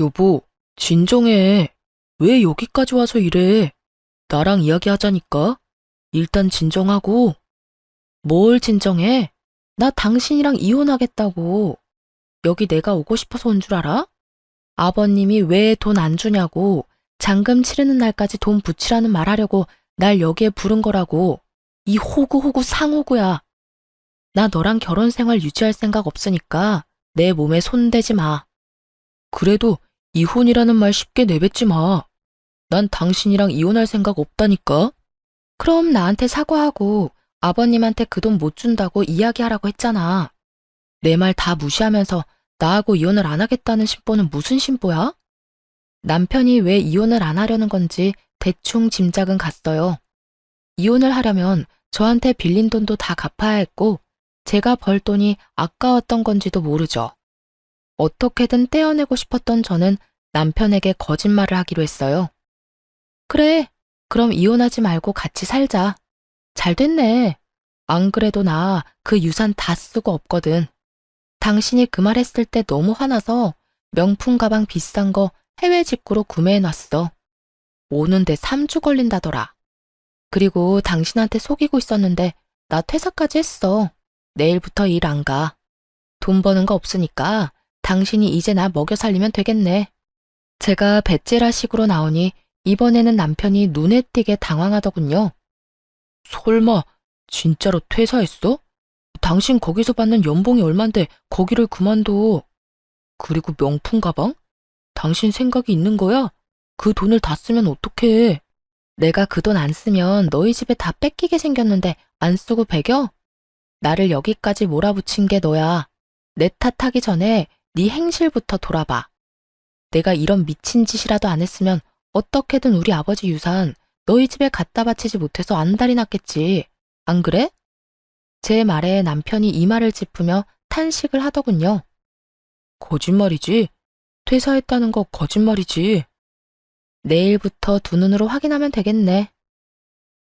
여보, 진정해. 왜 여기까지 와서 이래? 나랑 이야기하자니까. 일단 진정하고. 뭘 진정해? 나 당신이랑 이혼하겠다고. 여기 내가 오고 싶어서 온 줄 알아? 아버님이 왜 돈 안 주냐고 잔금 치르는 날까지 돈 붙이라는 말하려고 날 여기에 부른 거라고. 이 호구호구 상호구야. 나 너랑 결혼 생활 유지할 생각 없으니까 내 몸에 손대지 마. 그래도 이혼이라는 말 쉽게 내뱉지 마. 난 당신이랑 이혼할 생각 없다니까. 그럼 나한테 사과하고 아버님한테 그 돈 못 준다고 이야기하라고 했잖아. 내 말 다 무시하면서 나하고 이혼을 안 하겠다는 심보는 무슨 심보야? 남편이 왜 이혼을 안 하려는 건지 대충 짐작은 갔어요. 이혼을 하려면 저한테 빌린 돈도 다 갚아야 했고 제가 벌 돈이 아까웠던 건지도 모르죠. 어떻게든 떼어내고 싶었던 저는 남편에게 거짓말을 하기로 했어요. 그래, 그럼 이혼하지 말고 같이 살자. 잘 됐네. 안 그래도 나 그 유산 다 쓰고 없거든. 당신이 그 말 했을 때 너무 화나서 명품 가방 비싼 거 해외 직구로 구매해놨어. 오는데 3주 걸린다더라. 그리고 당신한테 속이고 있었는데 나 퇴사까지 했어. 내일부터 일 안 가. 돈 버는 거 없으니까 당신이 이제 나 먹여 살리면 되겠네. 제가 배째라식으로 나오니 이번에는 남편이 눈에 띄게 당황하더군요. 설마 진짜로 퇴사했어? 당신 거기서 받는 연봉이 얼만데 거기를 그만둬. 그리고 명품 가방? 당신 생각이 있는 거야? 그 돈을 다 쓰면 어떡해. 내가 그 돈 안 쓰면 너희 집에 다 뺏기게 생겼는데 안 쓰고 배겨? 나를 여기까지 몰아붙인 게 너야. 내 탓하기 전에 네 행실부터 돌아봐. 내가 이런 미친 짓이라도 안 했으면 어떻게든 우리 아버지 유산 너희 집에 갖다 바치지 못해서 안달이 났겠지. 안 그래? 제 말에 남편이 이마를 짚으며 탄식을 하더군요. 거짓말이지? 퇴사했다는 거 거짓말이지. 내일부터 두 눈으로 확인하면 되겠네.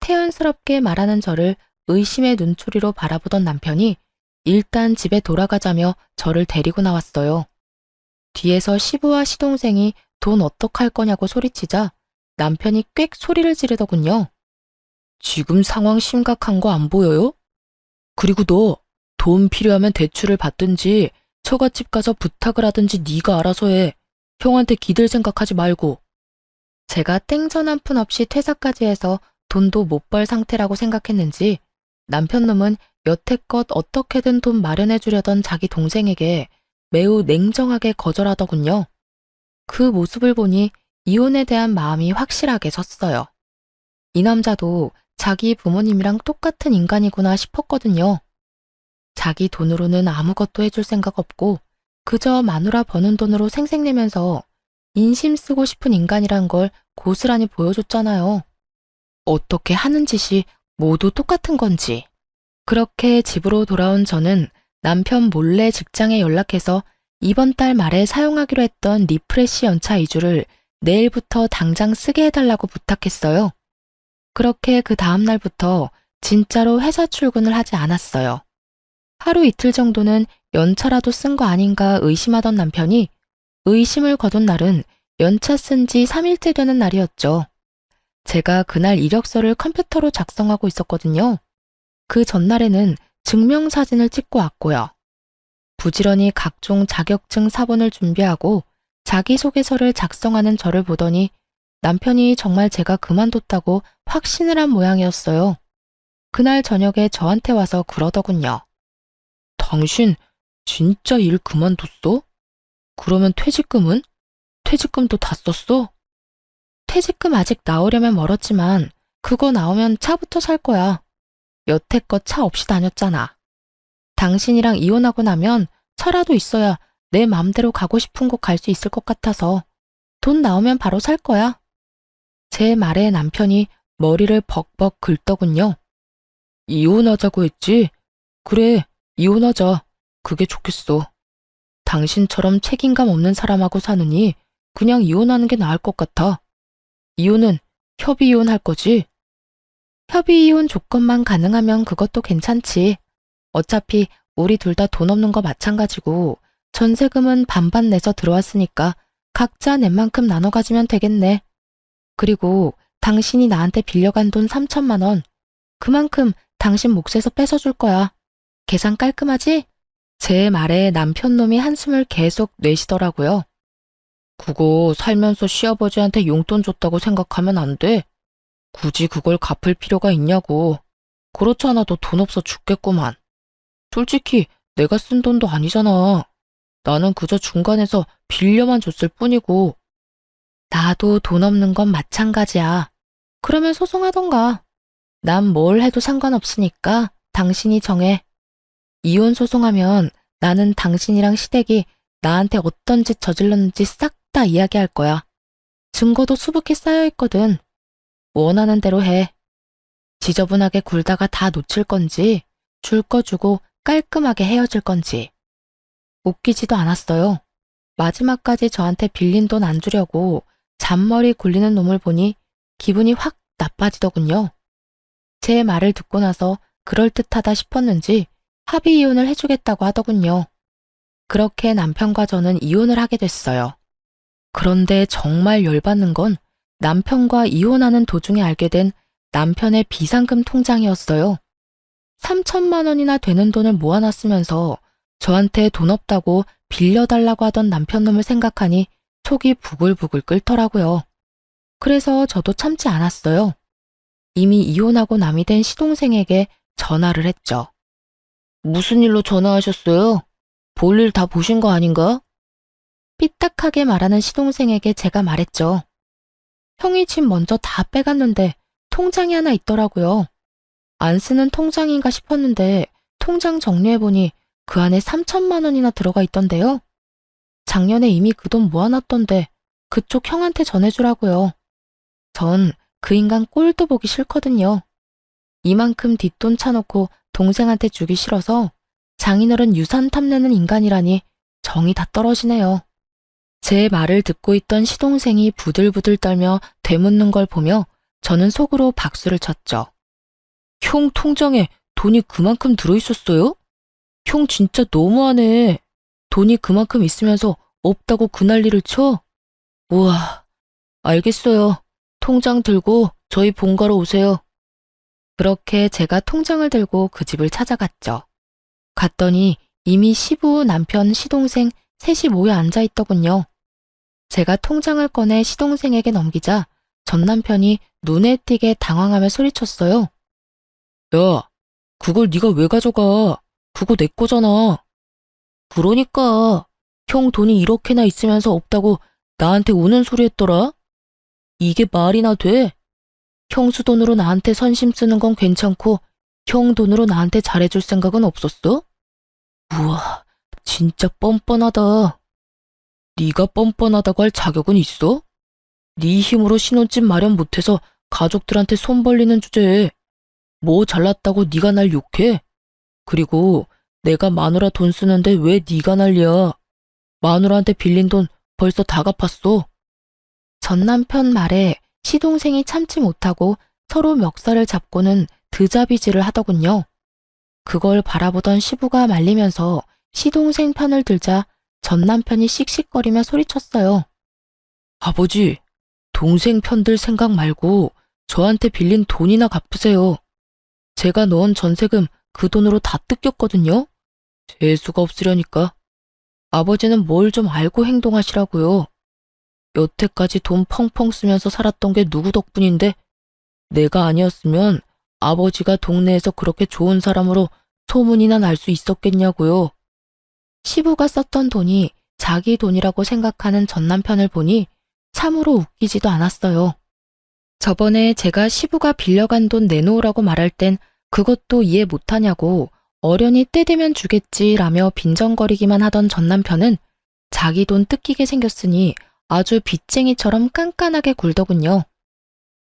태연스럽게 말하는 저를 의심의 눈초리로 바라보던 남편이 일단 집에 돌아가자며 저를 데리고 나왔어요. 뒤에서 시부와 시동생이 돈 어떡할 거냐고 소리치자 남편이 꽥 소리를 지르더군요. 지금 상황 심각한 거 안 보여요? 그리고 너 돈 필요하면 대출을 받든지 처갓집 가서 부탁을 하든지 네가 알아서 해. 형한테 기댈 생각하지 말고. 제가 땡전 한 푼 없이 퇴사까지 해서 돈도 못 벌 상태라고 생각했는지 남편 놈은 여태껏 어떻게든 돈 마련해 주려던 자기 동생에게 매우 냉정하게 거절하더군요. 그 모습을 보니 이혼에 대한 마음이 확실하게 섰어요. 이 남자도 자기 부모님이랑 똑같은 인간이구나 싶었거든요. 자기 돈으로는 아무것도 해줄 생각 없고 그저 마누라 버는 돈으로 생색내면서 인심 쓰고 싶은 인간이란 걸 고스란히 보여줬잖아요. 어떻게 하는 짓이 모두 똑같은 건지. 그렇게 집으로 돌아온 저는 남편 몰래 직장에 연락해서 이번 달 말에 사용하기로 했던 리프레시 연차 2주를 내일부터 당장 쓰게 해달라고 부탁했어요. 그렇게 그 다음 날부터 진짜로 회사 출근을 하지 않았어요. 하루 이틀 정도는 연차라도 쓴 거 아닌가 의심하던 남편이 의심을 거둔 날은 연차 쓴 지 3일째 되는 날이었죠. 제가 그날 이력서를 컴퓨터로 작성하고 있었거든요. 그 전날에는 증명사진을 찍고 왔고요. 부지런히 각종 자격증 사본을 준비하고 자기소개서를 작성하는 저를 보더니 남편이 정말 제가 그만뒀다고 확신을 한 모양이었어요. 그날 저녁에 저한테 와서 그러더군요. 당신 진짜 일 그만뒀어? 그러면 퇴직금은? 퇴직금도 다 썼어? 퇴직금 아직 나오려면 멀었지만 그거 나오면 차부터 살 거야. 여태껏 차 없이 다녔잖아. 당신이랑 이혼하고 나면 차라도 있어야 내 맘대로 가고 싶은 곳 갈 수 있을 것 같아서 돈 나오면 바로 살 거야. 제 말에 남편이 머리를 벅벅 긁더군요. 이혼하자고 했지? 그래, 이혼하자. 그게 좋겠어. 당신처럼 책임감 없는 사람하고 사느니 그냥 이혼하는 게 나을 것 같아. 이혼은 협의 이혼할 거지? 협의 이혼 조건만 가능하면 그것도 괜찮지. 어차피 우리 둘 다 돈 없는 거 마찬가지고 전세금은 반반 내서 들어왔으니까 각자 낸 만큼 나눠 가지면 되겠네. 그리고 당신이 나한테 빌려간 돈 3천만 원. 그만큼 당신 몫에서 뺏어줄 거야. 계산 깔끔하지? 제 말에 남편놈이 한숨을 계속 내쉬더라고요. 그거 살면서 시아버지한테 용돈 줬다고 생각하면 안 돼. 굳이 그걸 갚을 필요가 있냐고. 그렇지 않아도 돈 없어 죽겠구만. 솔직히 내가 쓴 돈도 아니잖아. 나는 그저 중간에서 빌려만 줬을 뿐이고. 나도 돈 없는 건 마찬가지야. 그러면 소송하던가. 난 뭘 해도 상관없으니까 당신이 정해. 이혼 소송하면 나는 당신이랑 시댁이 나한테 어떤 짓 저질렀는지 싹 다 이야기할 거야. 증거도 수북히 쌓여있거든. 원하는 대로 해. 지저분하게 굴다가 다 놓칠 건지 줄 거 주고 깔끔하게 헤어질 건지. 웃기지도 않았어요. 마지막까지 저한테 빌린 돈 안 주려고 잔머리 굴리는 놈을 보니 기분이 확 나빠지더군요. 제 말을 듣고 나서 그럴듯하다 싶었는지 합의 이혼을 해주겠다고 하더군요. 그렇게 남편과 저는 이혼을 하게 됐어요. 그런데 정말 열받는 건 남편과 이혼하는 도중에 알게 된 남편의 비상금 통장이었어요. 3천만 원이나 되는 돈을 모아놨으면서 저한테 돈 없다고 빌려달라고 하던 남편놈을 생각하니 속이 부글부글 끓더라고요. 그래서 저도 참지 않았어요. 이미 이혼하고 남이 된 시동생에게 전화를 했죠. 무슨 일로 전화하셨어요? 볼일 다 보신 거 아닌가? 삐딱하게 말하는 시동생에게 제가 말했죠. 형이 집 먼저 다 빼갔는데 통장이 하나 있더라고요. 안 쓰는 통장인가 싶었는데 통장 정리해보니 그 안에 3천만 원이나 들어가 있던데요. 작년에 이미 그 돈 모아놨던데 그쪽 형한테 전해주라고요. 전 그 인간 꼴도 보기 싫거든요. 이만큼 뒷돈 차놓고 동생한테 주기 싫어서 장인어른 유산 탐내는 인간이라니 정이 다 떨어지네요. 제 말을 듣고 있던 시동생이 부들부들 떨며 되묻는 걸 보며 저는 속으로 박수를 쳤죠. 형 통장에 돈이 그만큼 들어있었어요? 형 진짜 너무하네. 돈이 그만큼 있으면서 없다고 그 난리를 쳐? 우와, 알겠어요. 통장 들고 저희 본가로 오세요. 그렇게 제가 통장을 들고 그 집을 찾아갔죠. 갔더니 이미 시부, 남편, 시동생 셋이 모여 앉아 있더군요. 제가 통장을 꺼내 시동생에게 넘기자 전 남편이 눈에 띄게 당황하며 소리쳤어요. 야, 그걸 네가 왜 가져가? 그거 내 거잖아. 그러니까 형 돈이 이렇게나 있으면서 없다고 나한테 우는 소리 했더라? 이게 말이나 돼? 형수 돈으로 나한테 선심 쓰는 건 괜찮고 형 돈으로 나한테 잘해줄 생각은 없었어? 우와, 진짜 뻔뻔하다. 네가 뻔뻔하다고 할 자격은 있어? 네 힘으로 신혼집 마련 못해서 가족들한테 손 벌리는 주제에 뭐 잘났다고 네가 날 욕해? 그리고 내가 마누라 돈 쓰는데 왜 네가 난리야? 마누라한테 빌린 돈 벌써 다 갚았어. 전 남편 말에 시동생이 참지 못하고 서로 멱살을 잡고는 드자비질을 하더군요. 그걸 바라보던 시부가 말리면서 시동생 편을 들자 전 남편이 씩씩거리며 소리쳤어요. 아버지, 동생 편들 생각 말고 저한테 빌린 돈이나 갚으세요. 제가 넣은 전세금 그 돈으로 다 뜯겼거든요. 재수가 없으려니까. 아버지는 뭘 좀 알고 행동하시라고요. 여태까지 돈 펑펑 쓰면서 살았던 게 누구 덕분인데 내가 아니었으면 아버지가 동네에서 그렇게 좋은 사람으로 소문이나 날 수 있었겠냐고요. 시부가 썼던 돈이 자기 돈이라고 생각하는 전 남편을 보니 참으로 웃기지도 않았어요. 저번에 제가 시부가 빌려간 돈 내놓으라고 말할 땐 그것도 이해 못하냐고 어련히 때 되면 주겠지라며 빈정거리기만 하던 전 남편은 자기 돈 뜯기게 생겼으니 아주 빚쟁이처럼 깐깐하게 굴더군요.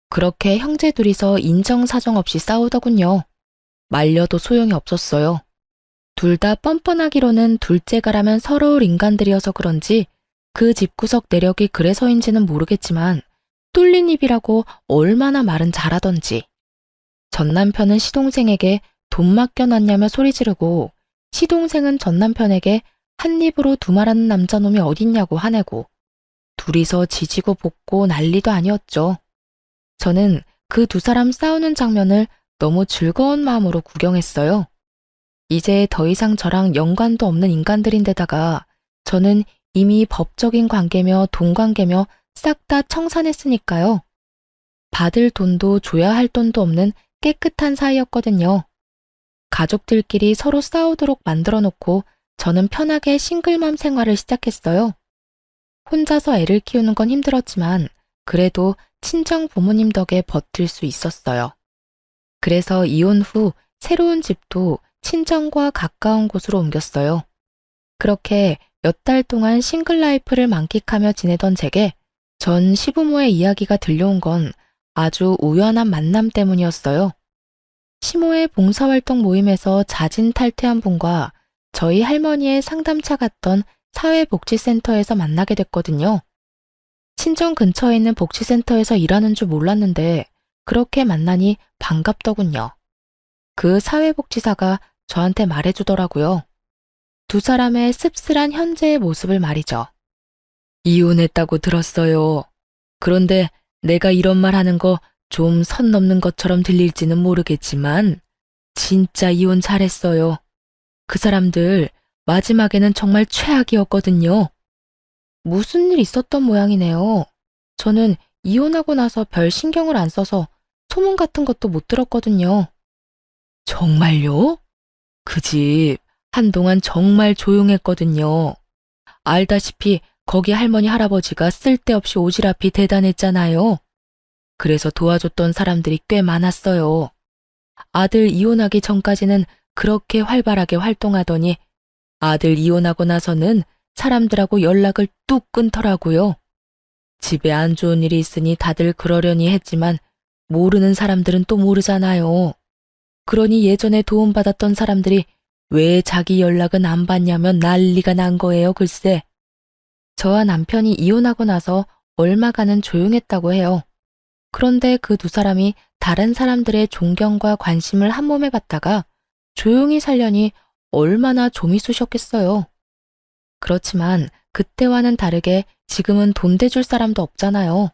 그렇게 형제 둘이서 인정사정 없이 싸우더군요. 말려도 소용이 없었어요. 둘 다 뻔뻔하기로는 둘째가라면 서러울 인간들이어서 그런지 그 집구석 내력이 그래서인지는 모르겠지만 뚫린 입이라고 얼마나 말은 잘하던지. 전 남편은 시동생에게 돈 맡겨놨냐며 소리 지르고 시동생은 전 남편에게 한 입으로 두말하는 남자놈이 어딨냐고 화내고 둘이서 지지고 볶고 난리도 아니었죠. 저는 그 두 사람 싸우는 장면을 너무 즐거운 마음으로 구경했어요. 이제 더 이상 저랑 연관도 없는 인간들인데다가 저는 이미 법적인 관계며 돈 관계며 싹 다 청산했으니까요. 받을 돈도 줘야 할 돈도 없는 깨끗한 사이였거든요. 가족들끼리 서로 싸우도록 만들어 놓고 저는 편하게 싱글맘 생활을 시작했어요. 혼자서 애를 키우는 건 힘들었지만 그래도 친정 부모님 덕에 버틸 수 있었어요. 그래서 이혼 후 새로운 집도 친정과 가까운 곳으로 옮겼어요. 그렇게 몇 달 동안 싱글 라이프를 만끽하며 지내던 제게 전 시부모의 이야기가 들려온 건 아주 우연한 만남 때문이었어요. 시모의 봉사활동 모임에서 자진 탈퇴한 분과 저희 할머니의 상담차 갔던 사회복지센터에서 만나게 됐거든요. 친정 근처에 있는 복지센터에서 일하는 줄 몰랐는데 그렇게 만나니 반갑더군요. 그 사회복지사가 저한테 말해주더라고요. 두 사람의 씁쓸한 현재의 모습을 말이죠. 이혼했다고 들었어요. 그런데 내가 이런 말 하는 거 좀 선 넘는 것처럼 들릴지는 모르겠지만 진짜 이혼 잘했어요. 그 사람들 마지막에는 정말 최악이었거든요. 무슨 일 있었던 모양이네요. 저는 이혼하고 나서 별 신경을 안 써서 소문 같은 것도 못 들었거든요. 정말요? 그 집 한동안 정말 조용했거든요. 알다시피 거기 할머니 할아버지가 쓸데없이 오지랖이 대단했잖아요. 그래서 도와줬던 사람들이 꽤 많았어요. 아들 이혼하기 전까지는 그렇게 활발하게 활동하더니 아들 이혼하고 나서는 사람들하고 연락을 뚝 끊더라고요. 집에 안 좋은 일이 있으니 다들 그러려니 했지만 모르는 사람들은 또 모르잖아요. 그러니 예전에 도움받았던 사람들이 왜 자기 연락은 안 받냐면 난리가 난 거예요, 글쎄. 저와 남편이 이혼하고 나서 얼마간은 조용했다고 해요. 그런데 그 두 사람이 다른 사람들의 존경과 관심을 한 몸에 받다가 조용히 살려니 얼마나 좀이 쑤셨겠어요. 그렇지만 그때와는 다르게 지금은 돈 대줄 사람도 없잖아요.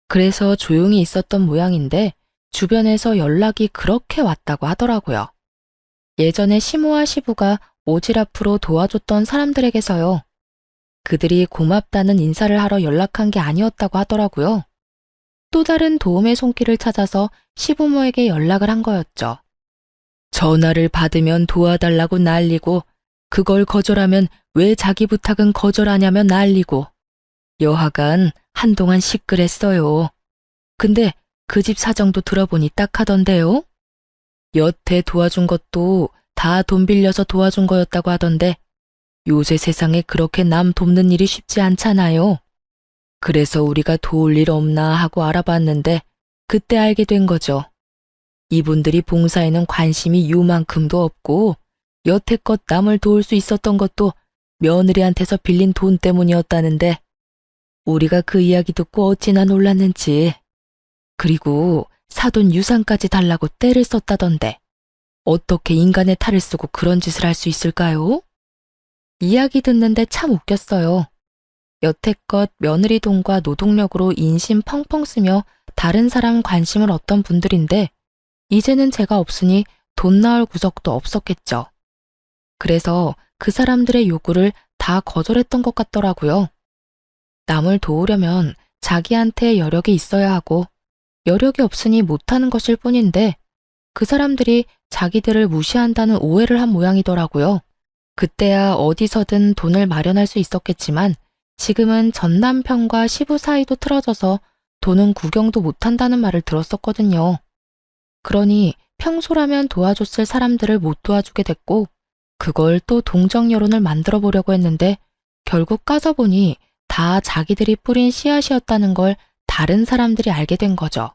그래서 조용히 있었던 모양인데 주변에서 연락이 그렇게 왔다고 하더라고요. 예전에 시모와 시부가 오지랖으로 도와줬던 사람들에게서요. 그들이 고맙다는 인사를 하러 연락한 게 아니었다고 하더라고요. 또 다른 도움의 손길을 찾아서 시부모에게 연락을 한 거였죠. 전화를 받으면 도와달라고 난리고 그걸 거절하면 왜 자기 부탁은 거절하냐며 난리고 여하간 한동안 시끌했어요. 근데 그 집 사정도 들어보니 딱하던데요. 여태 도와준 것도 다 돈 빌려서 도와준 거였다고 하던데 요새 세상에 그렇게 남 돕는 일이 쉽지 않잖아요. 그래서 우리가 도울 일 없나 하고 알아봤는데 그때 알게 된 거죠. 이분들이 봉사에는 관심이 요만큼도 없고 여태껏 남을 도울 수 있었던 것도 며느리한테서 빌린 돈 때문이었다는데 우리가 그 이야기 듣고 어찌나 놀랐는지. 그리고 사돈 유산까지 달라고 떼를 썼다던데 어떻게 인간의 탈을 쓰고 그런 짓을 할 수 있을까요? 이야기 듣는데 참 웃겼어요. 여태껏 며느리 돈과 노동력으로 인심 펑펑 쓰며 다른 사람 관심을 얻던 분들인데 이제는 제가 없으니 돈 나올 구석도 없었겠죠. 그래서 그 사람들의 요구를 다 거절했던 것 같더라고요. 남을 도우려면 자기한테 여력이 있어야 하고 여력이 없으니 못하는 것일 뿐인데 그 사람들이 자기들을 무시한다는 오해를 한 모양이더라고요. 그때야 어디서든 돈을 마련할 수 있었겠지만 지금은 전 남편과 시부 사이도 틀어져서 돈은 구경도 못한다는 말을 들었었거든요. 그러니 평소라면 도와줬을 사람들을 못 도와주게 됐고 그걸 또 동정 여론을 만들어 보려고 했는데 결국 까서 보니 다 자기들이 뿌린 씨앗이었다는 걸 다른 사람들이 알게 된 거죠.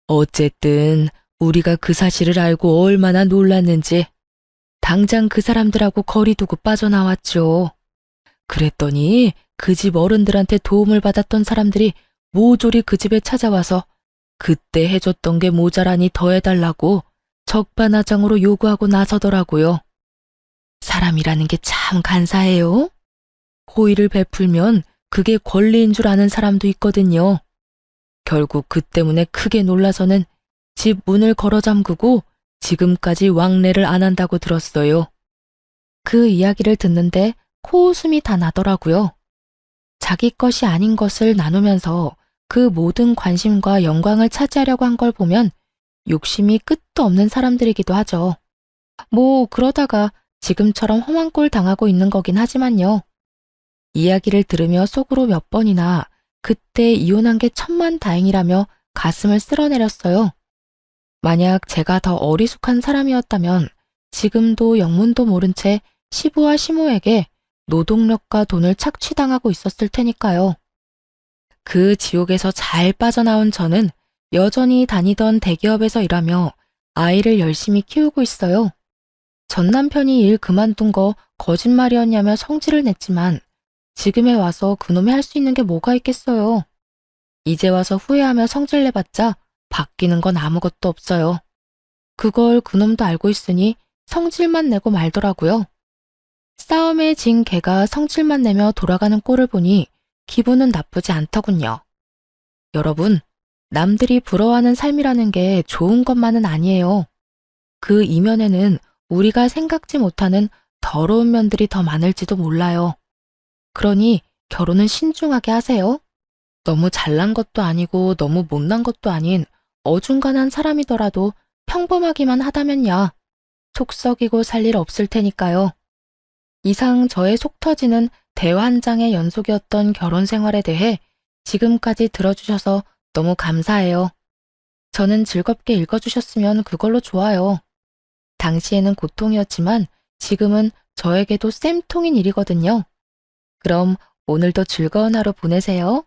어쨌든 우리가 그 사실을 알고 얼마나 놀랐는지 당장 그 사람들하고 거리 두고 빠져나왔죠. 그랬더니 그 집 어른들한테 도움을 받았던 사람들이 모조리 그 집에 찾아와서 그때 해줬던 게 모자라니 더 해달라고 적반하장으로 요구하고 나서더라고요. 사람이라는 게 참 간사해요. 호의를 베풀면 그게 권리인 줄 아는 사람도 있거든요. 결국 그 때문에 크게 놀라서는 집 문을 걸어 잠그고 지금까지 왕래를 안 한다고 들었어요. 그 이야기를 듣는데 코웃음이 다 나더라고요. 자기 것이 아닌 것을 나누면서 그 모든 관심과 영광을 차지하려고 한 걸 보면 욕심이 끝도 없는 사람들이기도 하죠. 뭐 그러다가 지금처럼 험한 꼴 당하고 있는 거긴 하지만요. 이야기를 들으며 속으로 몇 번이나 그때 이혼한 게 천만다행이라며 가슴을 쓸어내렸어요. 만약 제가 더 어리숙한 사람이었다면 지금도 영문도 모른 채 시부와 시모에게 노동력과 돈을 착취당하고 있었을 테니까요. 그 지옥에서 잘 빠져나온 저는 여전히 다니던 대기업에서 일하며 아이를 열심히 키우고 있어요. 전 남편이 일 그만둔 거 거짓말이었냐며 성질을 냈지만 지금에 와서 그놈이 할 수 있는 게 뭐가 있겠어요. 이제 와서 후회하며 성질 내봤자 바뀌는 건 아무것도 없어요. 그걸 그놈도 알고 있으니 성질만 내고 말더라고요. 싸움에 진 개가 성질만 내며 돌아가는 꼴을 보니 기분은 나쁘지 않더군요. 여러분, 남들이 부러워하는 삶이라는 게 좋은 것만은 아니에요. 그 이면에는 우리가 생각지 못하는 더러운 면들이 더 많을지도 몰라요. 그러니 결혼은 신중하게 하세요. 너무 잘난 것도 아니고 너무 못난 것도 아닌 어중간한 사람이더라도 평범하기만 하다면야 속 썩이고 살 일 없을 테니까요. 이상 저의 속 터지는 대화 한 장의 연속이었던 결혼 생활에 대해 지금까지 들어주셔서 너무 감사해요. 저는 즐겁게 읽어주셨으면 그걸로 좋아요. 당시에는 고통이었지만 지금은 저에게도 쌤통인 일이거든요. 그럼 오늘도 즐거운 하루 보내세요.